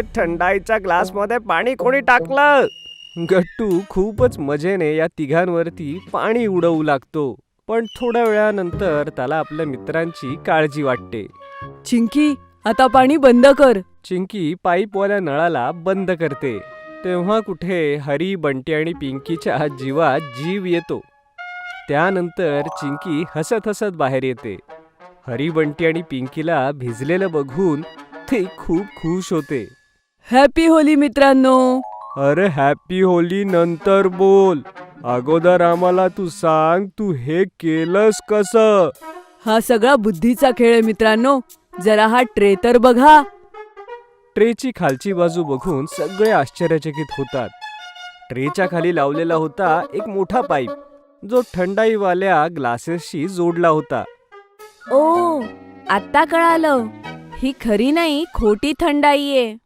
थंडाईच्या ग्लासमध्ये पाणी कोणी टाकलं? गट्टू खूपच मजेने या तिघांवरती पाणी उडवू लागतो, पण थोड्या वेळानंतर त्याला आपल्या मित्रांची काळजी वाटते. चिंकी, आता पाणी बंद कर. चिंकी पाईपवाल्या नळाला बंद करते. तेव्हा कुठे हरी, बंटी आणि पिंकीच्या जीवात जीव येतो. त्यानंतर चिंकी हसत हसत बाहेर येते. हरी, बंटी आणि पिंकीला भिजलेलं बघून ते खूप खुश होते. हॅपी होली मित्रांनो. अरे हॅपी होली नंतर बोल. अगोदर आम्हाला तू सांग, तू हे केलंस कसं? हा सगळा बुद्धीचा खेळ आहे मित्रांनो. जरा हा ट्रे तर बघा. ट्रेची खालची बाजू बघून सगळे आश्चर्यचकित होतात. ट्रेच्या खाली लावलेला होता एक मोठा पाईप, जो थंडाईवाल्या ग्लासेसशी जोडला होता. ओ, आता कळालं. ही खरी नाही, खोटी थंडाई आहे.